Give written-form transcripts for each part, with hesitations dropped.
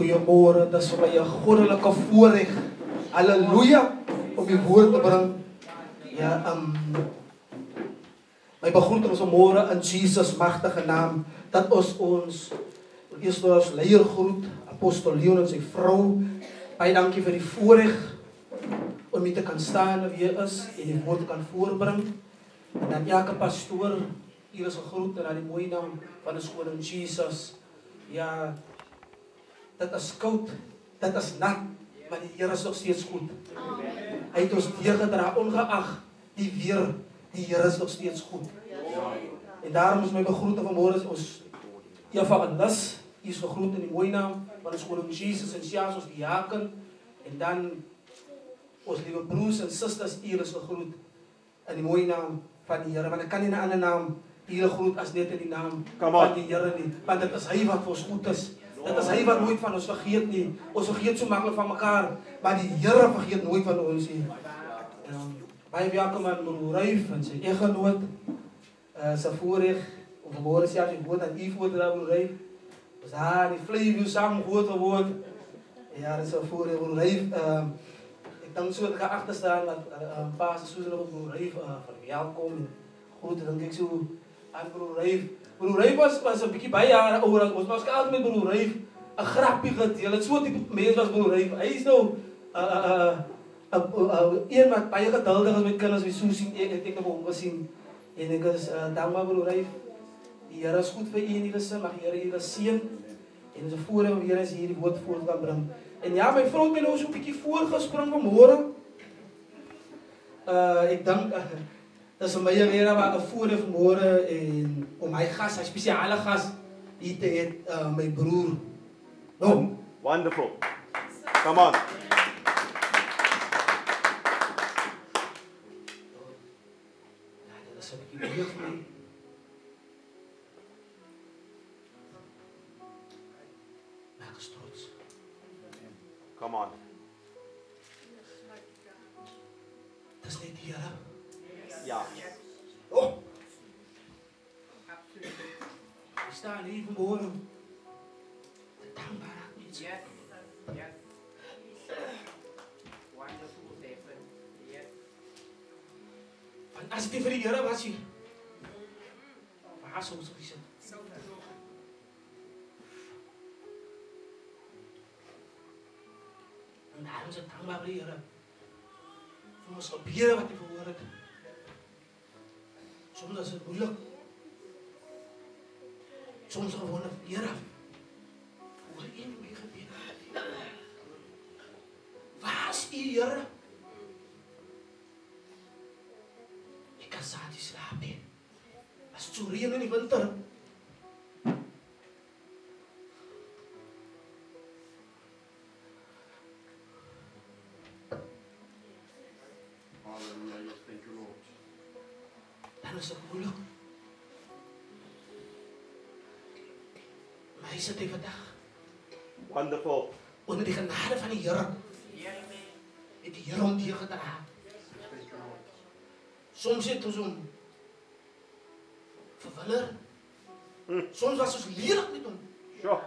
Goeiemôre, dit is vir my 'n goddelike voorreg. Halleluja, om die woord te bring. Ja, my begroeting is vanmôre in Jesus magtige naam, dat ons eerst ons leier groet, apostel Leon en sy vrou. Baie dankie vir die voorreg om hier te kan staan wie hy is en die woord kan voorbring. En dan elke pastoor hier is gegroet en aan die mooie naam van ons koning Jesus. Ja, dit is koud, dit is nat, maar die Here is nog steeds goed. Hy het ons deurgedra, ongeag die weer, die Here is nog steeds goed. En daarom is my begroeting vanmôre ons Eva en Lis, hier is gegroet in die mooie naam van ons koning Jesus en Sias, ons diaken, en dan ons liewe broers en susters hier is gegroet in die mooie naam van die Here, want ek kan nie 'n ander naam hier groet as net in die naam van die Here nie, want dit is hy wat vir ons goed is. Dit is hy wat nooit van ons vergeet nie. Ons vergeet so maklik van mekaar, maar die Here vergeet nooit van ons nie. Baie welkom aan broer Ryf en sy eggenoot. Sy voorreg om vanmôre selfs die woord aan u voor te dra, broer Ryf. Ons daar die Vleyview saam groot geword. Ja, dit is 'n voorreg, broer Ryf. Ek dink so dat ek agter staan dat Pastor Susan op broer Ryf verwelkom. Groet dink ek so aan broer Ryf. Broer Ryf was 'n bietjie baie jare ouer as ons. Maar ons kan altyd met broer Ryf 'n grappie gedeel. Dit so 'n tipe mens was broer Ryf. Hy is nou een wat baie geduldig is met kinders. Wie so sien ek het hom gesien. En ek is dankbaar broer Ryf. Die Here is goed vir u in die gesin. Mag die Here u seën. En ons voorreg om weer eens hier die woord voor te bring. En ja, my vrou het my nou so 'n bietjie voorgespring vanmôre. Ek dink dat is my weer maar 'n voorreg vanmôre en om my gas, 'n spesiale gas hier te hê, my broer. No. Wonderful. Come on. Ja, dit is 'n bietjie moeilik vir my. Maar ek is trots. Come on. Dis net die Here. Ja. Oh. We staan hier vanmôre. Dankbaar aan iets. Yes. Wonderful Stephen. Yes. Want as dit vir die Here was hier. Waar sou ons gesit? En daarom is ek dankbaar vir die Here. Vir ons gebede wat hy verhoor het. Soms is het moeilijk. Soms gewoon een Here. Hoor u my gebed? Waar is u, Here? Ek kan saad nie slaap nie. As het so reën in die winter. Dan is het moeilijk. Maar hy sit hy vandag. Wonderful. Onder die genade van die Here. Het die Here om deurgedra. Soms het ons hom verwiller. Soms was ons lelik met hom. Sure.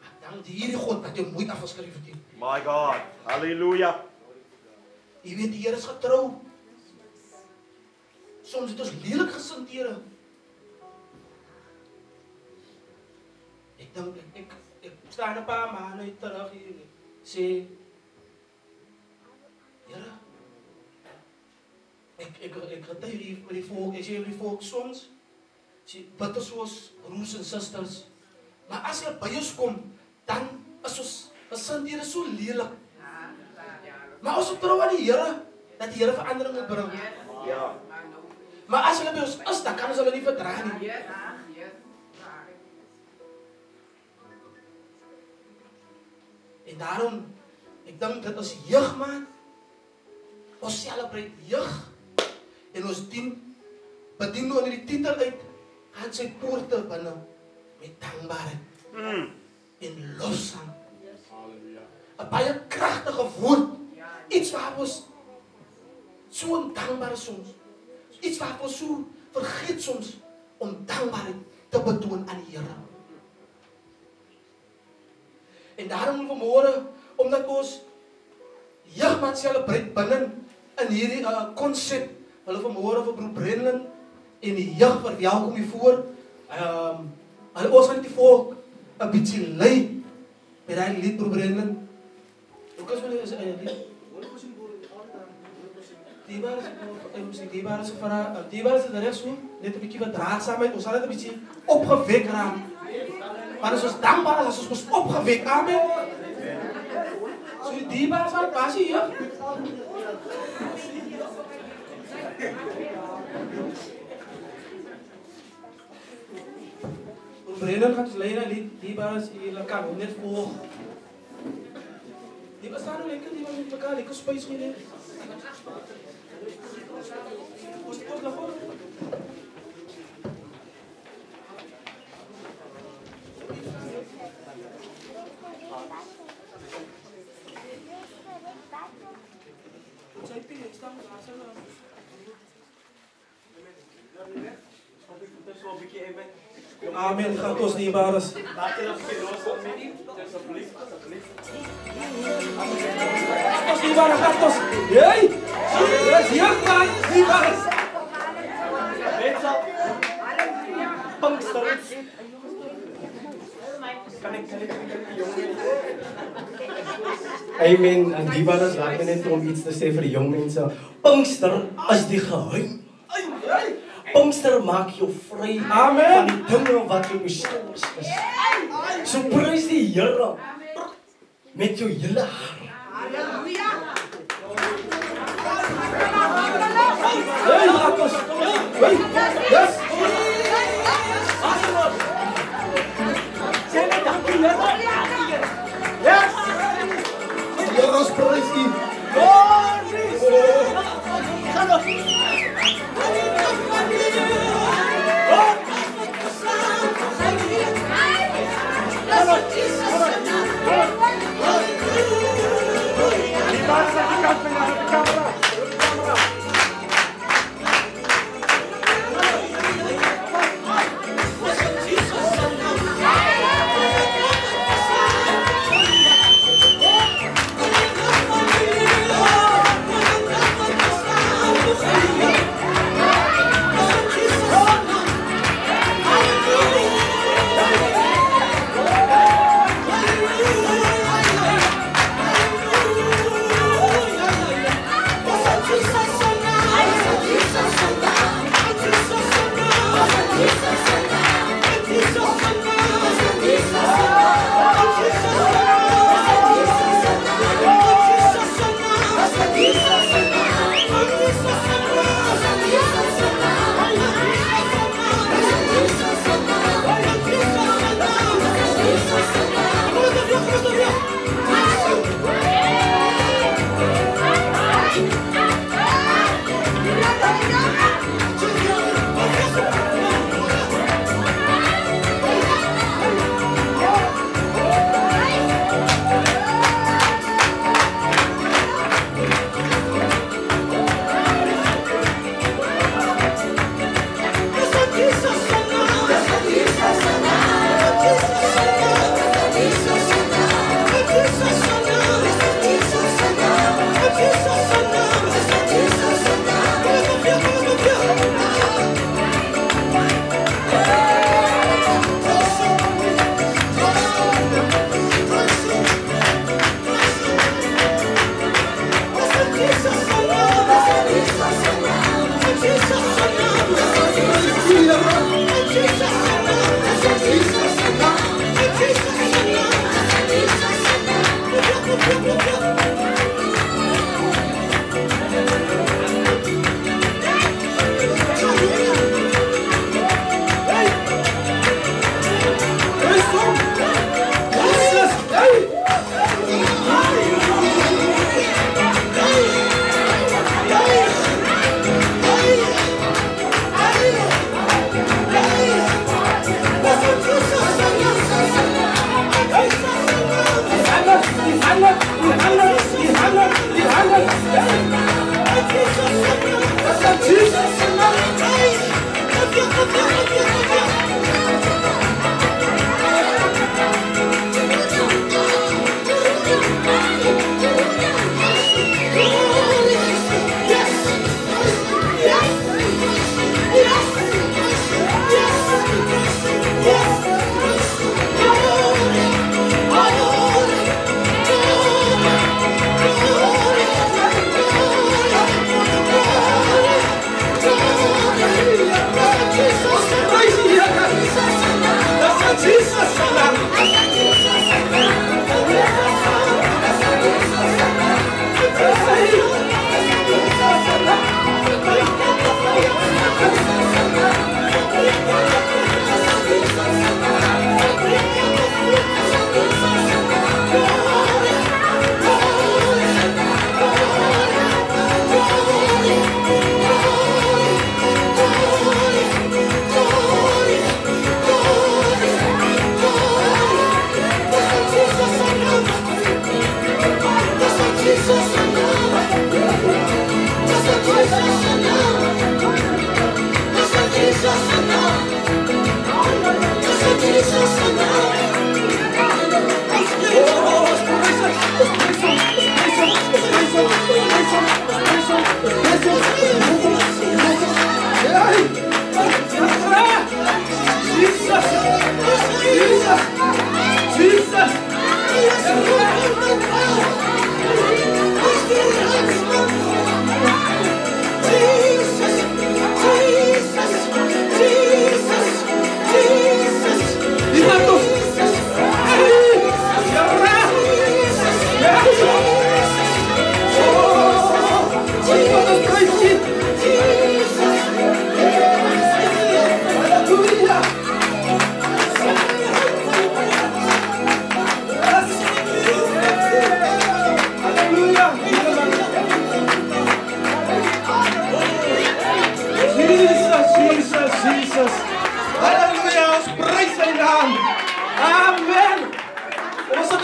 Maar dank die hierdie God wat jou nooit afgeskryf het nie. My God. Hallelujah. Jy weet die Here is getrou. Soms het ons lelik gesind, Here. Ek dink ek staan 'n paar maande terug hier en sê Here, ek getuig hier met die volk, ek sê vir die volk soms, sê bid ons soos broers en susters, maar as hulle by ons kom, dan is ons gesind hier so lelik. Maar ons vertrou aan die Here, dat die Here verandering moet bring. Ja. Maar as hulle by ons is, dan kan ons hulle nie verdra nie. En daarom, ek dink dit is jeug, man. Ons celebrate jeug. En ons bedien onder die titel uit, aan sy poorte binne, met dankbaarheid. En lofsang. 'n baie kragtige woord. Iets waar ons so dankbaar is soms. Iets waar ons so vergeet soms om dankbaarheid te betoon aan die Here. En daarom vanmôre, omdat ons jeugmaand celebrate binne in hierdie konsep, hulle vanmôre vir broer Brenlin en die jeug verwelkom hier voor. Hulle ons gaan die volk 'n bietjie lei met daai lied broer Brenlin. Hoe kan jy sê die baar is gevra, die baar is reg so, net 'n bietjie wat draagsaamheid, ons sal net 'n bietjie opgewek raak. Maar as ons dankbaar as ons opgewek, amen. So die baar sal pas hier. Brennan gaat leren die baas hier kan net volg. Die bestaan nou lekker die wat met mekaar lekker spijs gee. Ons tot na voor. Saya pilih staan asal. Amen. Gaat ons die baas. Ons die baas gaat ons. Hey! Yes, hier man, die baas. Pinkster. Kan ik Amen. En die baas laat my net om iets te sê vir die jong mense. Pinkster is die geheim. Pinkster maak jou vry van die dinge wat jou beslis is. So prys die Here met jou hele hart. Halleluja. Hey, laat ons. Hey, yes. Sê net dankie, Here. Yes. Here ons prys U.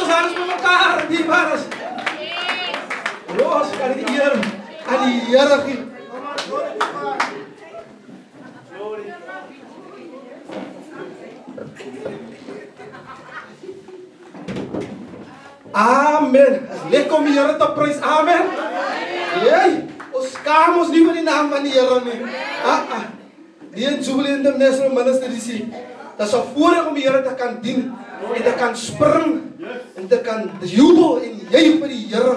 ons handen met elkaar, die waren. Los, kan die Heer, aan die Heer gee. Amen. Lekker om die Heer te prys. Amen. Jee, ons skaam ons nie van die naam van die Heer nie. Die in Jubilee International Ministry, dat is een voorrecht om die Heer te kan dien, en te kan spring, en te kan jubel, en jy vir die Heer.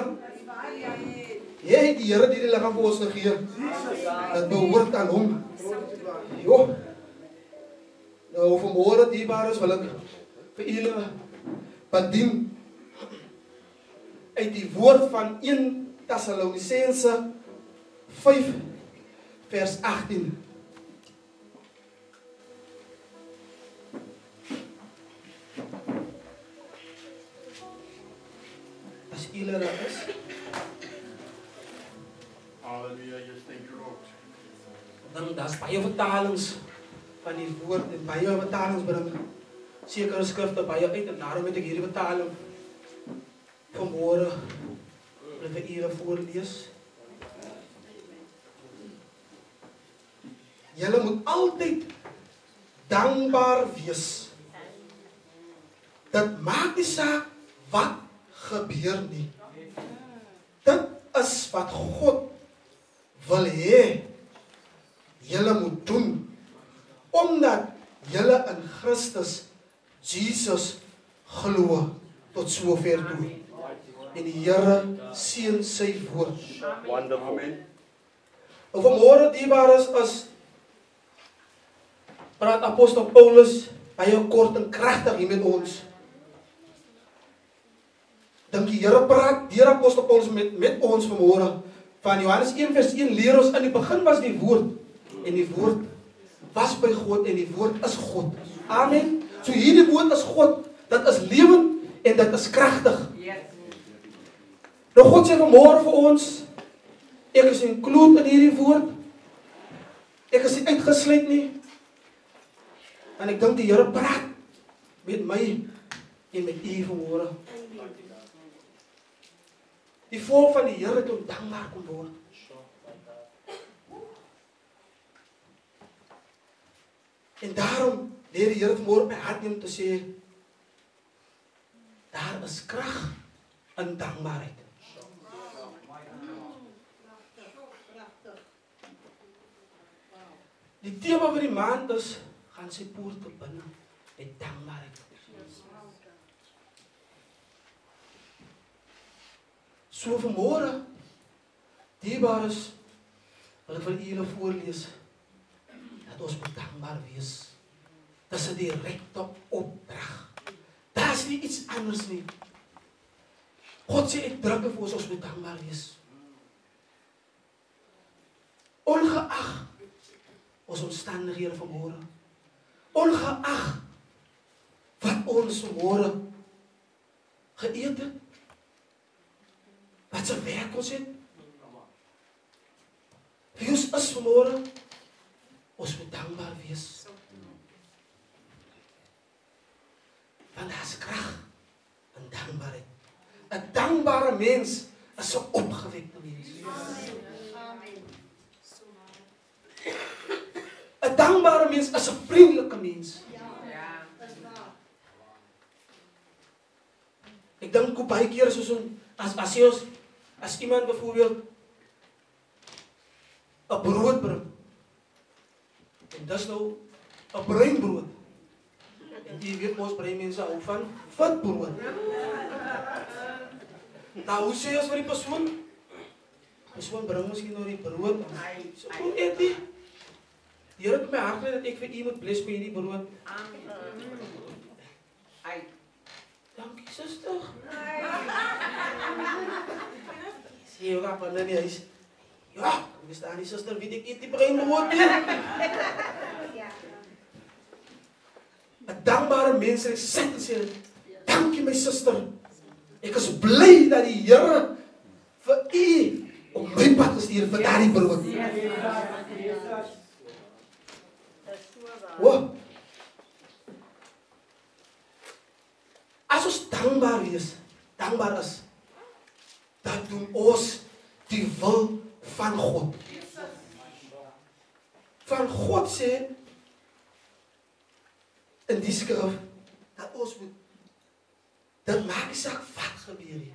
Jy, die Heer die lichaam vir ons gegee, dat behoort aan hom. Jo, nou vanmorgen dierbaar is, wil ek vir julle bedien, uit die woord van 1 Thessalonicense 5 vers 18. As julle daar is. Halleluja, jy thank you Lord. Dan daar's baie vertalings van die woord en baie vertalings bring sekere skrifte baie uit en daarom het ek hierdie vertaling vanmôre vir julle voorlees. Julle moet altyd dankbaar wees. Dit maak nie saak wat gebeur nie. Dit is wat God wil hê julle moet doen, omdat julle in Christus Jesus glo tot sover toe. En die Here seën sy woord. Wonderful. En vanmôre dierbaar is praat apostel Paulus baie kort en kragtig hier met ons. Dink die Here praat deur apostel Paulus met ons vanmôre. Van Johannes 1 vers 1 leer ons in die begin was die woord en die woord was by God en die woord is God. Amen. So hierdie woord is God. Dit is lewend en dit is kragtig. Nou God sê vanmôre vir ons, ek is include in hierdie woord. Ek is nie uitgesluit nie. En ek dink die Here praat met my en met u vanmôre. Die volk van die Here het om dankbaar kom word. En daarom leer die Here vanmôre my hart om te sê, daar is krag in dankbaarheid. Die tema van die maand is, gaan sy poorte binne met dankbaarheid. So vanmôre, dierbaar is, wil ek vir julle voorlees, dat ons moet dankbaar wees. Dit is 'n direkte opdrag. Daar is nie iets anders nie. God sê uitdrukklik vir ons moet dankbaar wees. Ongeag ons omstandighede vanmôre. Ongeag wat ons vanmôre geëet het. Wat se werk ons het. Wie ons is vanmôre, ons moet dankbaar wees. Want daar is krag in dankbaarheid. 'n dankbare mens is 'n opgewekte mens. 'n dankbare mens is 'n vriendelike mens. Ek dink hoe baie keer soos as iemand byvoorbeeld 'n brood bring. En dis nou 'n breinbrood. En jy weet ons breinmense hou van witbrood. Nou hoe sê ons vir die persoon? Persoon bring miskien nou die brood. So kom eet die. Die Here het my hart gelê dat ek vir u moet bless met hierdie brood. Amen. Dankie suster. Sê jy gaan van die huis. Ja, dis daar die suster, weet ek eet die breinbrood nie. 'n dankbare mens sê, dankie my suster. Ek is bly dat die Here vir u op my pad gestuur vir daardie brood. Wow. As ons dankbaar wees, dankbaar is, dat doen ons die wil van God. Van God sê in die skrif dat ons moet, dit maak nie saak wat gebeur nie.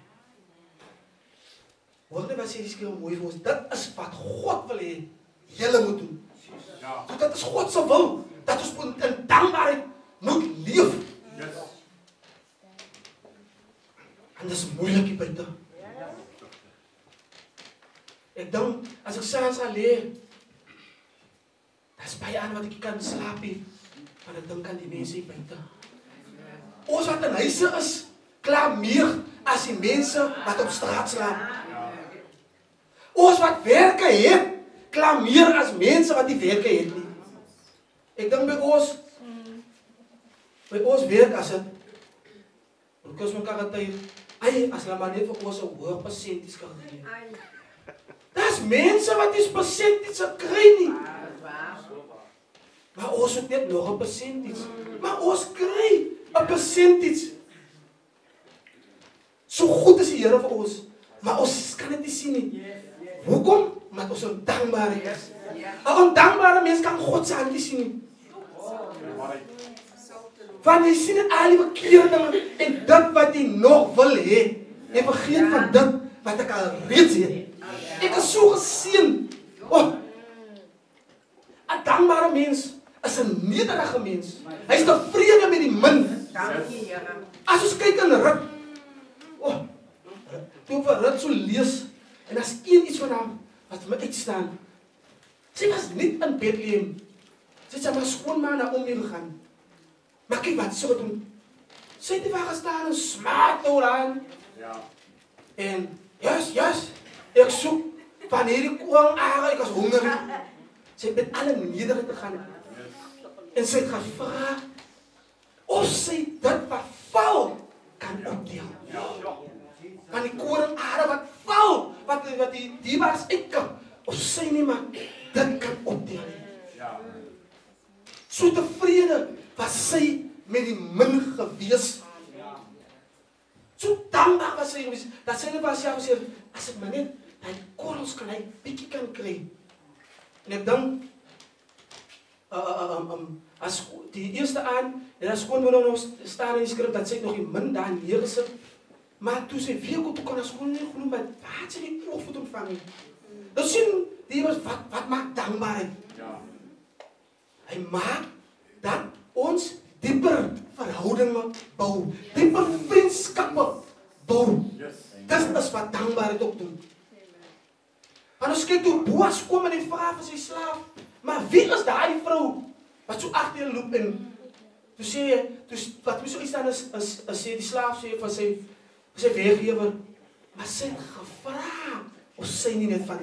Hoor net wat sê die skrif mooi vir ons, dit is wat God wil hê, julle moet doen. So dit is God se wil, dat ons in dankbaarheid moet leef. En dis moeilik hier buite. Ek dink, as ek saans gaan lê, dis baie aan wat ek kan slaap nie, want ek dink aan die mense hier buite. Ons wat in huise is, klaar meer as die mense wat op straat slaap. Ons wat werke het, klaar meer as mense wat die werke het nie. Ek dink by ons werk as het, want ons mekaar getuig, as hulle maar net vir ons 'n hoë persentage kan gee. Daar's mense wat die persentage kry nie. Maar ons het net nog 'n persentage. Maar ons kry 'n percentage. So goed is die Here vir ons, maar ons kan dit nie sien nie. Hoekom? Omdat ons ondankbaar is. 'n ondankbare mens kan God se hand nie sien nie. Want jy sien dit al die verkeerde dinge en dit wat jy nog wil hê. Jy vergeet van dit wat ek al reeds het. Ek is so geseën. 'n dankbare mens is 'n nederige mens. Hy is tevrede met die min. Dankie, Here. As ons kyk in Rut, toe vir Rut so lees, en as iets van haar wat my uitstaan. Sy was niet in Bethlehem. Sy het maar skoonma na Naomi gegaan. Maar kyk wat sy doen. Sy het daar gestaan en smaak oor aan. En yes, ek soek van hierdie koolare, ek was honger. Sy het met alle nederig te gaan. En sy het gevra of sy dit wat val kan opdeel. Van die koringare wat val, wat die diebaars uitkom, of sy nie maar dit kan opdeel. So tevrede was sy met die min gewees. So dankbaar was sy gewees, dat sy net was gesê, as ek maar net die korrels kan hy bietjie kan kry. En ek dink, as die eerste aan, en as skoonmoeder nog staan in die skrif, dat sy nog die min daar neergesit, maar toe sy weer kom, toe kon as skoonmoeder nie genoem, maar wat sy die oogvoet ontvang? Dan sien die was, wat maak dankbaarheid? Hy maak dat ons dieper verhoudinge bou, dieper vriendskappe bou. Dis is wat dankbaarheid ook doen. Want ons kyk toe Boas kom en die vra vir sy slaaf, maar wie is daai vrou wat so agter loop en toe sê wat moet so iets dan is sê die slaaf sê van sy werkgewer, maar sy het gevra of sy nie net van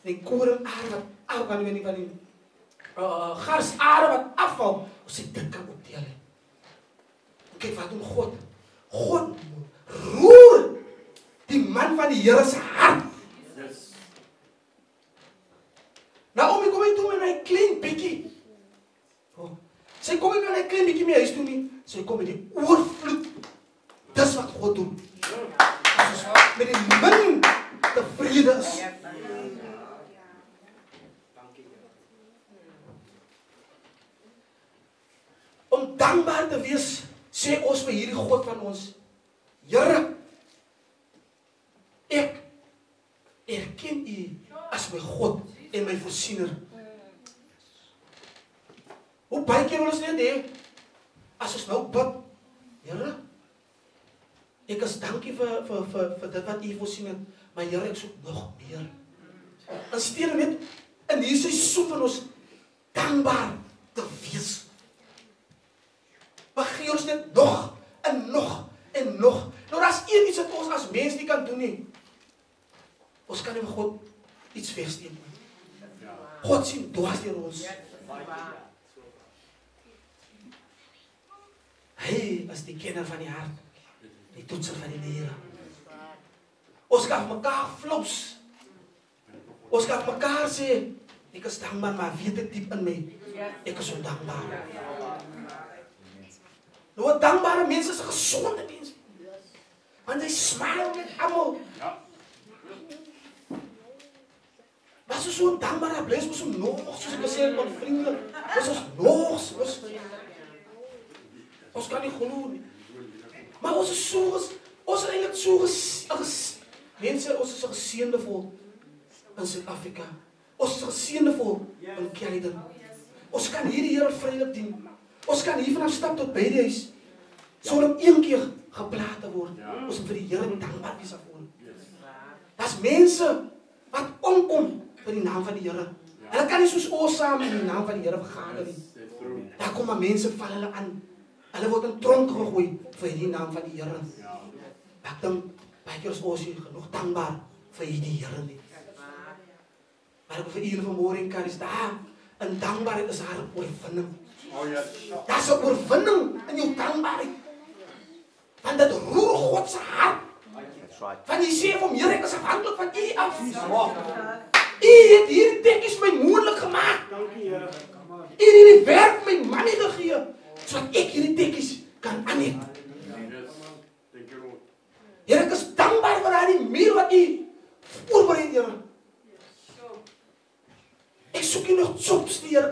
die koringare wat afval, van die garsare wat afval, of sy dit kan opdeel. Kyk wat doen God. God roer die man van die Here se hart. Naomi kom hy toe met hy klein bietjie. Sy kom nie met hy klein bietjie meer huis toe nie. Sy kom met die oorvloed. Dis wat God doen. As ons met die min tevrede is. Om dankbaar te wees, sê ons vir hierdie God van ons, Here, ek erken U as my God en my voorsiener. Hoe baie keer wil ons net hê, as ons nou bid, Here, ek is dankie vir dit wat U voorsien het, maar Here, ek soek nog meer. En steeds net in hierdie seisoen van ons dankbaar te wees. Maar gee ons net nog en nog en nog. Nou daar's iets wat ons as mens nie kan doen nie. Ons kan nie met God iets versteek nie. God sien dwars deur ons. Hy is die kenner van die hart, die toetser van die niere. Ons kan mekaar flous. Ons kan mekaar sê, ek is dankbaar, maar weet ek diep in my, ek is ondankbaar. Nou, dankbare mense is 'n gesonde mens. Want hy smile met almal. Ja. Was is so dankbaar, bless ons nog, soos ek gesê het, van vriende. Ons nog, ons kan nie glo nie. Maar ons is so, ons is eintlik so mense, ons is 'n geseënde volk in Suid-Afrika. Ons is 'n geseënde volk in Caledon. Ons kan hier die Here vrylik dien. Ons kan hier vanaf stap tot by die huis sonder om een keer geplaag te word. Ons moet vir die Here dankbaar wees daarvoor. Daar's mense wat omkom vir die naam van die Here. Hulle kan nie soos ons saam in die naam van die Here vergader nie. Daar kom maar mense val hulle aan. Hulle word in tronk gegooi vir die naam van die Here. Ek dink baie keer is ons hier genoeg dankbaar vir die Here nie. Maar ek vir julle vanmôre kan is daar 'n dankbaarheid is haar oorwinning. Oh yes. Daar's 'n oorwinning in jou dankbaarheid. Want dit roer God se hart. That's right. Want jy sê van Here, ek is afhanklik van U af. U het hierdie tekkies my moontlik gemaak. Dankie Here. U het hierdie werk my manie gegee sodat ek hierdie tekkies kan aanneem. Yes. Thank you Lord. Here, ek is dankbaar vir daardie muur wat U voorberei het, Here. Ek soek nie nog jobs nie, Here.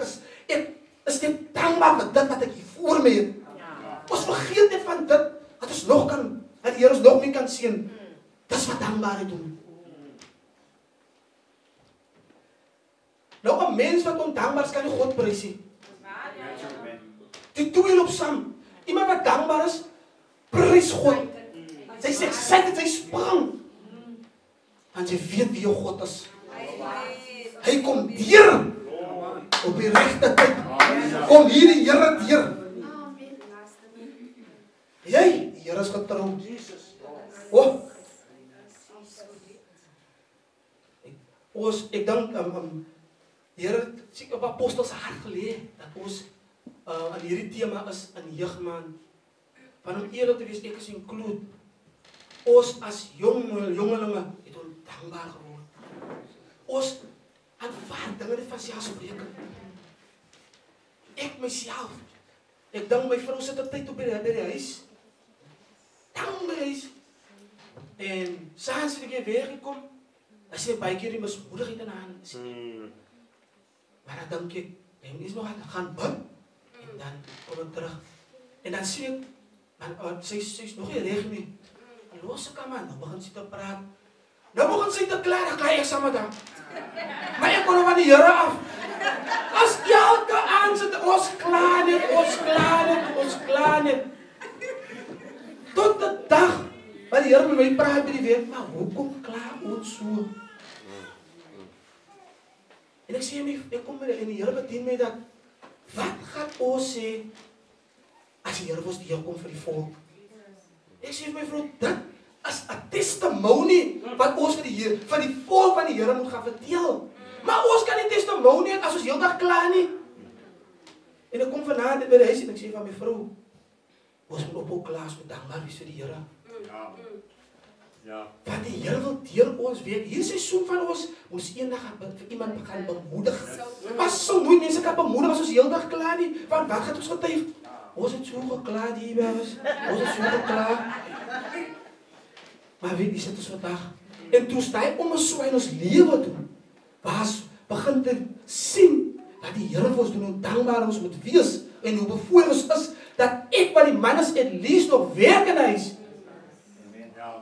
Ek is net dankbaar vir dit wat ek hier voor my het. Ons vergeet net van dit wat ons nog kan, dat die Here ons nog meer kan seën. Dis wat dankbaarheid doen. Nou 'n mens wat ondankbaar is, kan nie God prys nie. Die twee loop saam. Iemand wat dankbaar is, prys God. Sy sê sy spring. Want jy weet wie jou God is. Hy kom deur op die regte tyd. Kom hier die Here deur. Jy, die Here is getrou. Oh. Ek dink die Here sê op apostels hart gelê dat ons aan hierdie tema is in jeugmaand. Want om eerlik te wees, ek is include. Ons as jongelinge het ons dankbaar geword. Ons aanvaar dinge net van selfspreekend. Ek myself. Ek dink my vrou sit 'n tyd op by die huis. Dan by die huis. En saans het ek weggekom. As jy baie keer die mismoedigheid in haar sien. Maar dan dink ek is nog gaan bid. En dan kom ek terug. En dan sien ek, man, sy is nog nie reg nie. Los ek aan, man, nou begin sy te praat. Nou begin sy te klaar, dan klaar ek saam met haar. Maar ek kom nou van die Here af. As elke aand sit ons klaar net. Tot die dag, wat die Here met my praat by die week, maar hoekom klaar ons so? En ek sê my, ek kom en die Here bedien my dat, wat gaan ons sê, as die Here ons deurkom vir die volk? Ek sê my vrou, dit is 'n testimonie, wat ons vir die volk van die Here moet gaan vertel. Maar ons kan nie testimonie as ons heeldag klaar nie. En ek kom vanaand by die huis en ek sê van my vrou, ons moet ophou klaar, ons moet dankbaar wees vir die Here. Ja. Want die Here wil deur ons weet, hier is 'n seisoen van ons eendag vir iemand gaan bemoedig. Maar so nooit mense kan bemoedig as ons heeldag klaar nie, want wat gaan ons getuig? Ons het so geklaar die ons het so geklaar. Maar weet jy, sit ons vandag, en toe sta hy om ons so in ons lewe doen, was begin te sien, dat die Here vir ons doen, hoe dankbaar ons moet wees, en hoe bevoorreg ons is, dat ek wat die man is, at least nog werk in huis,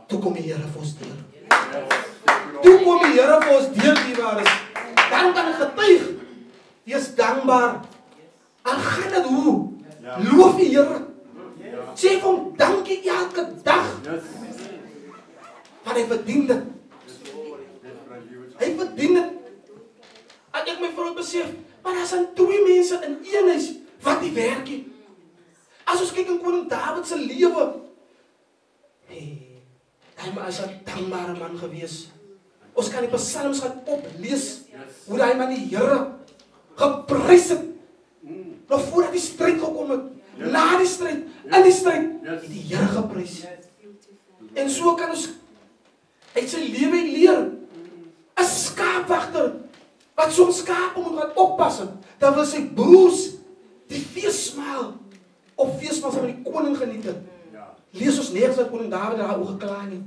toe kom die Here vir ons deur. Toe kom die Here vir ons deur, die waar is. Dan kan ek getuig, wees dankbaar. En gaan dit hoe? Loof die Here. Sê vir hom, dankie elke dag. Want hy verdien dit. Hy verdien dit. En ek my vrou besef, maar daar zijn twee mense in een huis, wat die werk het. As ons kyk in koning Dawid se lewe, hy was 'n dankbare man gewees. Ons kan die psalms gaan oplees, hoe hy man die Here geprys het, nog voordat die stryd gekom het, na die stryd, in die stryd, het die Here geprys. En so kan ons uit sy lewe leer, 'n skaapwagter, wat so'n skaap moet gaan oppas, terwyl sy broers die feesmaal, op feesmaal van die koning geniet het. lees ons nergens dat koning Dawid daar oor gekla nie.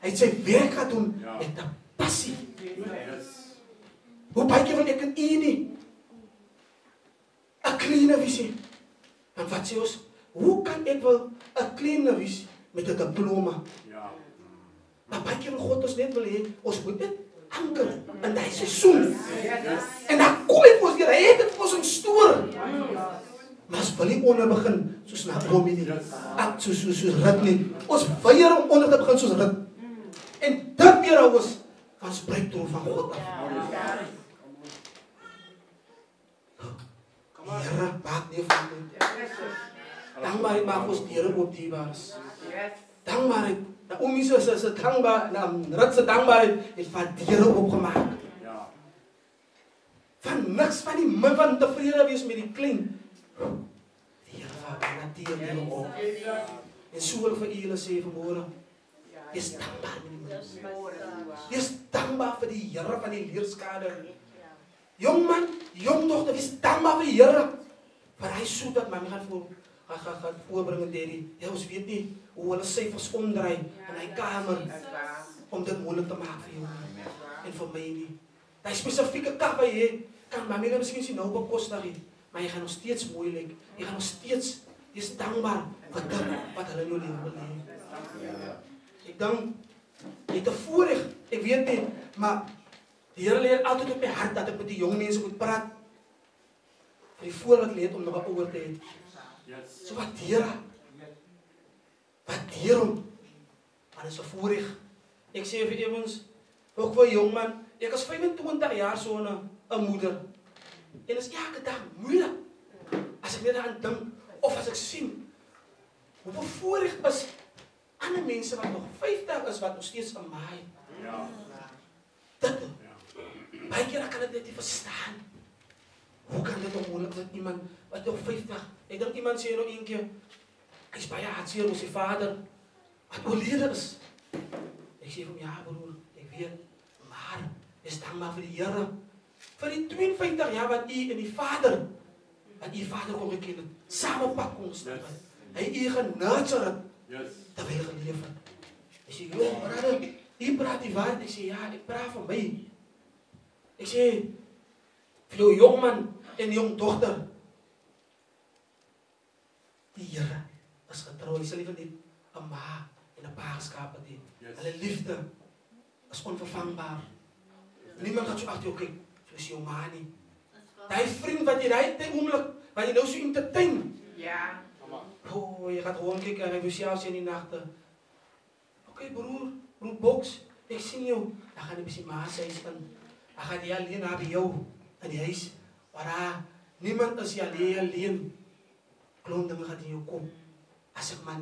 Hy het sy werk gaan doen met 'n passie. Hoe baie keer wil ek in u nie 'n clean visie. En wat sê ons? Hoe kan ek wel 'n clean visie met 'n diploma? Maar baie keer wil God ons net wil hê, ons moet net anker in die seisoen. En dan kom dit ons weer, hy het dit vir ons instoor. Maar ons wil nie onder begin, soos Naomi nie. Soos Rut nie. Ons weier om onder te begin soos Rut. En dit weer hou ons van breakthrough van God af. Here, maak nie van dit. Dankbaarheid maak ons deure oop dierbaars. Dankbaarheid. Naomi se dankbaarheid, Rut se dankbaarheid het van deure oopgemaak. Van niks van die min van tevrede wees met die klein. Die Here van die deur op. En so wil ek vir julle sê vanmôre, wees dankbaar met die min. Wees dankbaar vir die Here van die leerskade. Jong man, jong dogter, wees dankbaar vir die Here. Want hy soet dat mami gaan voorbring daddy. Ja, ons weet nie hoe hulle syfers omdraai in hy kamer om dit moontlik te maak vir jou en vir my nie. Die spesifieke kap wat jy kan mami nou miskien sien nou bekostig nie, maar jy gaan nog steeds mooi lyk. Jy gaan nog steeds wees dankbaar vir dit wat hulle in jou lewe wil hê. Ek dink jy het 'n voorreg, ek weet nie, maar die Here leer altyd op my hart dat ek met die jong mense moet praat. Vir die voorreg leer om nog 'n ouer te hê. So wat deur hom. Maar is 'n voorreg. Ek sê vir ewens, ook vir 'n jong man, ek is 25 jaar so 'n moeder. En is elke dag moeilik. As ek net aan dink of as ek sien hoe bevoorreg is ander mense wat nog 50 is wat nog steeds 'n maai. Ja. Dit. Baie keer kan ek dit nie verstaan. Hoe kan dit onmoontlik dat iemand wat nog 50, ek dink iemand sê nou een keer, hy's baie hartseer oor sy vader wat oorlede is. Ek sê vir hom, ja broer, ek weet, maar is dankbaar vir die Here. Vir die 52 jaar wat u en die vader, wat u vader kom geken het, saam pad kom staan. Hy u genurture het, terwyl geleef het. Ek sê, joh, brother, u praat die waarheid. Ek sê, ja, ek praat van my. Ek sê, vir jou jong man en jong dogter, die Here is getrou. Hy sal nie van die 'n ma en 'n pa geskaap het nie. Hulle liefde is onvervangbaar. Niemand gaan so agter jou kyk, soos jou ma nie. Daai vriend wat jy daai oomblik, wat jy nou so entertain. Ja. Oh, jy gaat gewoon kyk en hy wil selfs in die nagte. Okay, broer Boks, ek sien jou. Dan gaan jy by sy ma se huis in. Dan gaan jy alleen na by jou in die huis. Maar niemand is jy alleen. Klomp dinge gaan in jou kom. As ek maar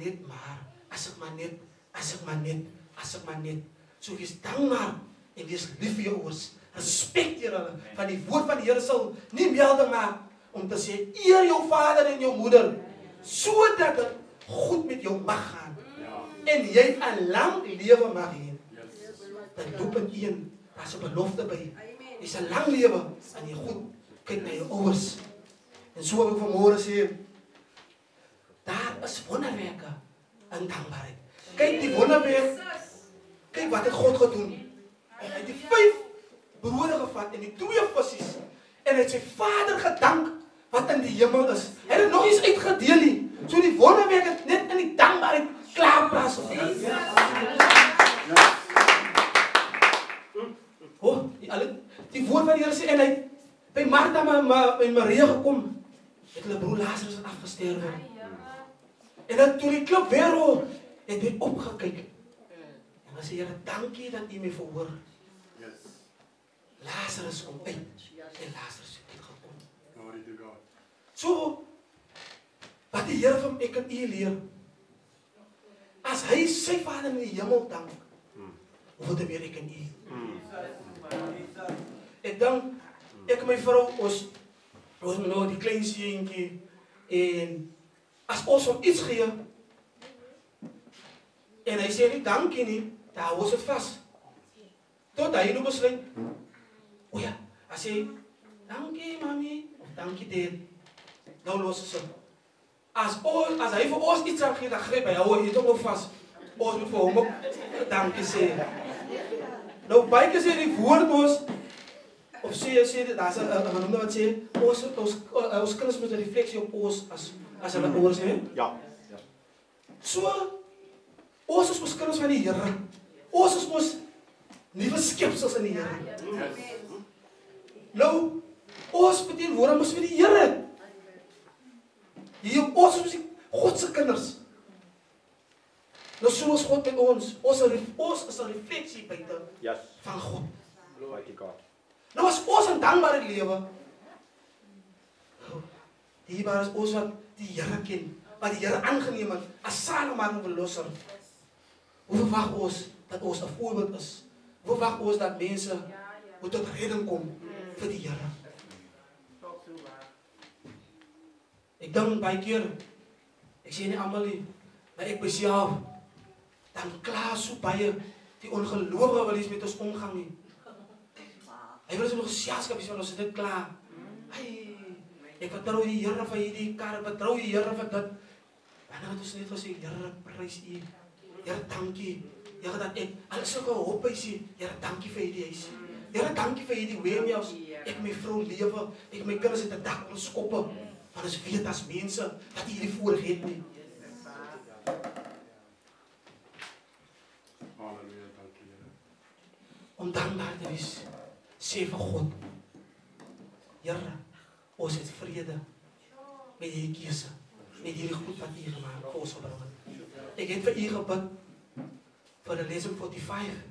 net. So wees dankbaar en wees lief vir jou ouers. Respekteer hulle. Van die woord van die Here sal nie melding maak om te sê eer jou vader en jou moeder sodat dit goed met jou mag gaan. En jy 'n lang lewe mag hê. Dan doop in een, daar's 'n belofte by. Jy sal lang lewe en jy goed kyk na jou ouers. En so wil ek vanmôre sê, daar is wonderwerke in dankbaarheid. Kyk die wonderwerk. Kyk wat het God gedoen. Hy het die 5 brode gevat en die 2 visse en hy het sy Vader gedank wat in die hemel is. Hy het dit nog eens uitgedeel nie. So die wonderwerk het net in die dankbaarheid klaarplaas gevind. Oh, die woord van die Here sê en hy by Martha en Maria gekom. Het hulle broer Lazarus afgesterwe. En dan toe die klip weer rol, het hy opgekyk. En dan sê Here, dankie dat U my verhoor. Lazarus kom uit. En Lazarus het uitgekom. Glory to God. So, wat die Here van ek en U leer, as hy sy Vader in die hemel dank, hoeveel te meer ek en U. Ek dank, ek en my vrou, ons nou die klein seentjie, en as ons hom iets gee, en hy sê nie dankie nie, dan hou ons het vas. Tot hy nou besluit, o ja, hy sê, dankie mami, of dankie dad, nou los ons hom. As hy vir ons iets sal gee, dan gryp hy hou dit hom vas. Ons moet vir hom ook dankie sê. Nou baie keer sê die woord ons of sê daar's 'n genoemde wat sê ons kinders moet 'n refleksie op ons as hulle ouers hè. Ja. So ons is mos kinders van die Here. Ons is mos nuwe skepsels in die Here. Nou ons verteenwoordig mos vir die Here. Hier ons is God se kinders. Nou so is God met ons. Ons is 'n refleksie buite Yes. van God. Mighty God. Nou as ons 'n dankbare lewe. Diebaar is ons wat die Here ken, wat die Here aangeneem het as saligmaker en verlosser. Hoe verwag ons dat ons 'n voorbeeld is? Hoe verwag ons dat mense moet tot redding kom vir die Here? Ek dink baie keer, ek sê nie almal nie, maar ek besef dan klaar so baie die ongelowige wat is met ons omgang nie. Hy wil ons nog geselskap hê, ons is dit klaar. Hey, ek vertrou die Here vir hierdie kar, ek vertrou die Here vir dit. En dan het ons net gesê, Here, prys U. Here, dankie. Here, dat ek alles sulke hoop hy sê, Here, dankie vir hierdie huis. Here, dankie vir hierdie weermeels. Ek my vrou lewe, ek my kinders het 'n dak oor ons koppe. Maar ons weet as mense dat U hierdie voorreg het nie. Halleluja, dankie Here. Om dankbaar te wees, sê vir God, Here, ons het vrede met hierdie keuse, met hierdie goed wat U gemaak vir ons gebring het. Ek het vir U gebid vir die lesing 45,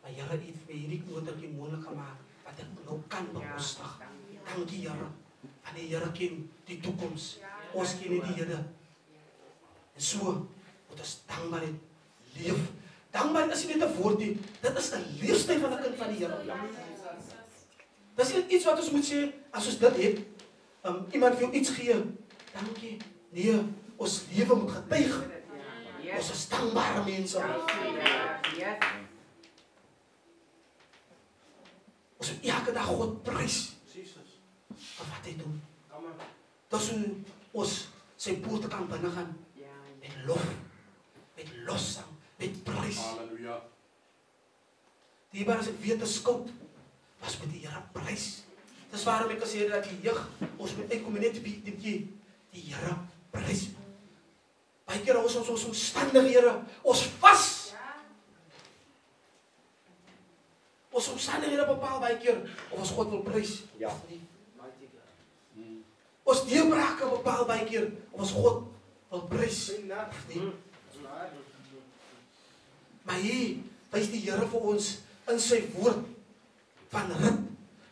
maar Here het vir hierdie motortjie moontlik gemaak wat ek nou kan bekostig. Dankie Here. En die Here ken die toekoms. Ons ken nie die Here. En so moet ons dankbaarheid leef. Dankbaarheid is nie net 'n woord nie. Dit is 'n leefstyl van 'n kind van die Here. Dit is nie iets wat ons moet sê as ons dit het. Iemand vir jou iets gee. Dankie. Nee, ons lewe moet getuig. Ons is dankbare mense. Ons moet elke dag God prys. Of wat hy doen. Dat ons sy poorte kan binnegaan. Met lof, met lossang, met prys. Halleluja. Diebaar as ek weet 'n skuld, was met die Here prys. Dis waarom ek gesê het dat die jeug, ons moet uitkom en net die Here prys. Baie keer ons omstandighede, ons vas. Ons omstandighede bepaal baie keer of ons God wil prys. Ja. Ons deurbrake bepaal baie keer of ons God wil prys. Maar hier wys die Here vir ons in sy woord van Rut,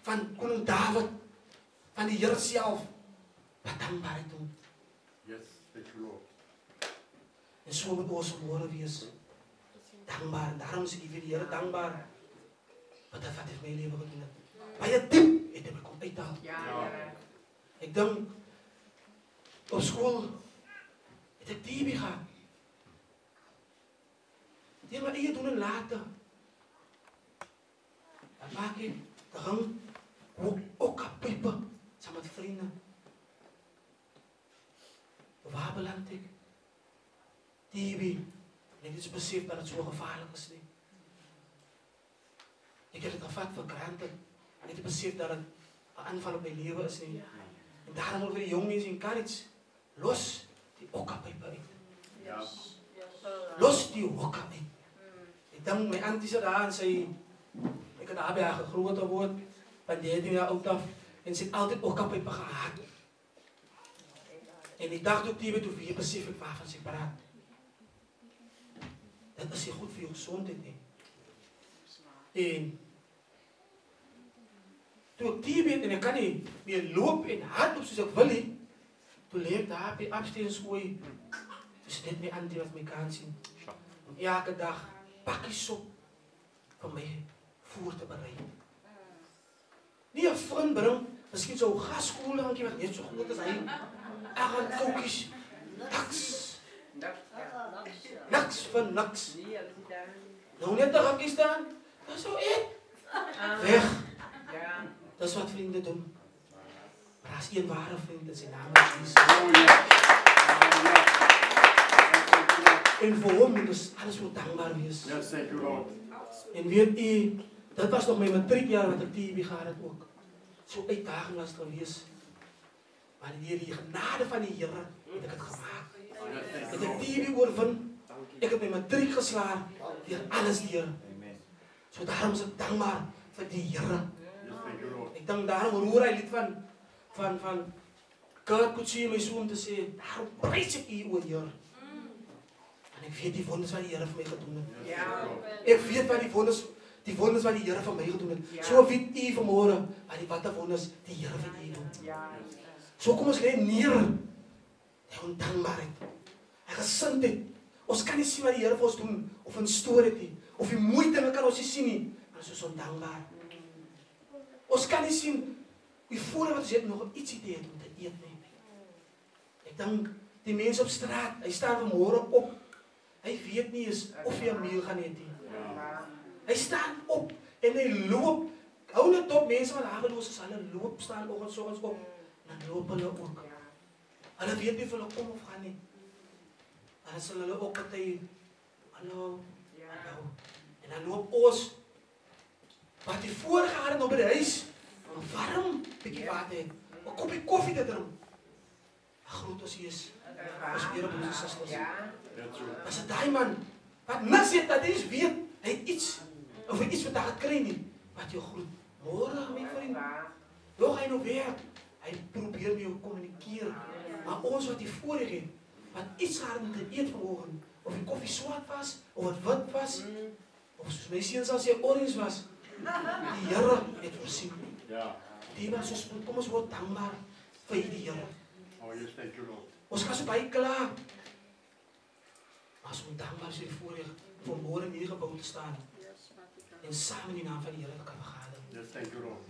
van koning Dawid, van die Here self wat dankbaarheid doen. Yes, thank you Lord. En so moet ons môre wees. Dankbaar. En daarom sê ek vir die Here dankbaar. Wat het my lewe gedoen het. Baie diep het hy my kom uithaal. Ek dink op skool het ek TB gehad. Dit maar eie doen en later. Dan maak ek drink ook op pipe saam met vriende. Waar beland ek? TB. En ek het besef dat het so gevaarlik is nie. Ek het dit gevat vir granted. En ek het besef dat het 'n aanval op my lewe is nie. En daarom wil vir die jong mense encourage. Los die okkapype uit. Ja. Los die okka uit. Ek dink my auntie se daar en sy ek het daar by haar gegroot word van 13 jaar oud af en sy het altyd okkapype gehad. En die dag toe TB toe weer besef ek waarvan sy praat. Dit is nie goed vir jou gesondheid nie. En toe ek TB het en ek kan nie meer loop en hardloop soos ek wil nie, toe lê ek daar by upstairs gooi. Dis net my auntie wat my kan sien. Om elke dag pakkies sop vir my voer te berei. Nie 'n vriend bring, miskien so 'n gaskoelankie wat net so groot as hy. Ag, koekies. Niks vir niks. Nou net 'n hakkie staan. Dan sou eet. Weg. Dis wat vriende doen. Maar as een ware vriend is sy naam is Jesus. En vir hom moet ons alles moet dankbaar wees. Yes, thank you, Lord. En weet u, dit was nog my matriekjaar wat ek TB gehad het ook. So uitdaging was gewees. Maar deur die genade van die Here het ek dit gemaak. Ek het TB oorwin. Ek het my matriek geslaag deur alles deur. So daarom is ek dankbaar vir die Here. Yes, thank you, Lord. Ek dink daarom roer hy lied van God could see my so om te sê, daarom prys ek u o Heer. En ek weet die wonders wat die Here vir my gedoen het. Ja. Ek weet wat die wonders wat die Here vir my gedoen het. So weet u vanmôre wat die wonders die Here vir u doen. Ja. So kom ons lê neer. Hy ondankbaarheid. Hy gesindheid. Ons kan nie sien wat die Here vir ons doen of in storie het nie. Of die moeite dinge kan ons nie sien nie. Maar ons is ondankbaar. Ons kan nie sien die voordeel wat ons het nog ietsie te eet om te eet nie. Ek dink die mense op straat, hy staan vanmôre op. Hy weet nie eens of hy 'n meal gaan eet nie. Hy staan op en hy loop. Hou net op mense wat haweloos is, hulle loop staan oggens op. En dan loop hulle ook. Hulle weet nie of hulle kom of gaan nie. Dan sal hulle ook party hallo. En dan loop ons wat die vorige jare nog by die huis 'n warm bietjie water het. 'n Koppie koffie te drink. Groot as hy is. Ons weer op ons susters. That's true. As 'n daai man wat niks het dat hy weet, hy het iets of hy iets wat hy kry nie. Wat jou groet. Môre my vriend. Nog hy nou weer. Hy probeer met jou kommunikeer. Maar ons wat die voorreg het, wat iets gehad om te eet vanoggend, of die koffie swart was, of wat wit was, of soos my seuns as hy orange was, die Here het voorsien. Ja. Die was so spoed, kom ons word dankbaar vir die Here. Oh, yes, thank you, Lord. Ons kan so baie klaar. Maar ons moet dankbaar sy voorreg om môre in hierdie gebou te staan en saam in die naam van die Here te kan vergader. Yes, thank you, Lord.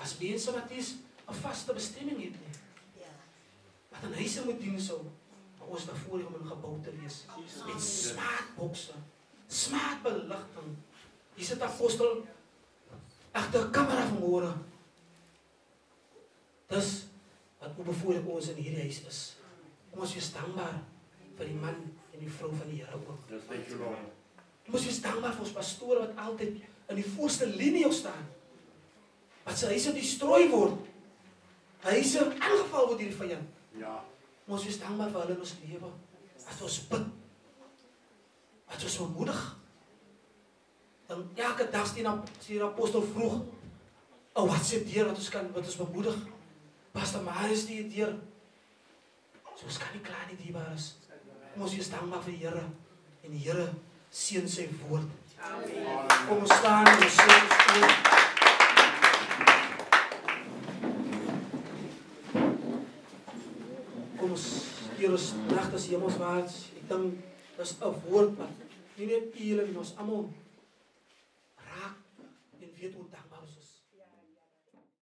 As mense wat is 'n vaste bestemming het nie. Wat in huise moet dien sou, maar ons daar voorreg om in 'n gebou te wees. Met smart bokse, smart beligting. Hier sit apostel agter 'n kamera vanmôre. Dis wat bevoorreg ons in hierdie huis is. Kom ons wees dankbaar vir die man en die vrou van die Here ook. Yes, thank you, Lord. Kom ons wees dankbaar vir ons pastore wat altyd in die voorste linie staan. Wat sy huise destrooi word. Huise aangeval word deur die vyand. Ja. Kom ons wees dankbaar vir hulle in ons lewe. Wat ons bid. Wat ons bemoedig. Dan elke dag sien die apostel vroeg 'n WhatsApp deur wat ons bemoedig. Pastor Marius die deur. So ons kan nie klaar nie dierbares. Kom ons wees dankbaar vir die Here en die Here seën sy woord. Amen. Kom ons staan en ons sê kom ons keer ons nagtes hemelswaarts. Ek dink dis 'n woord wat nie net u en ons almal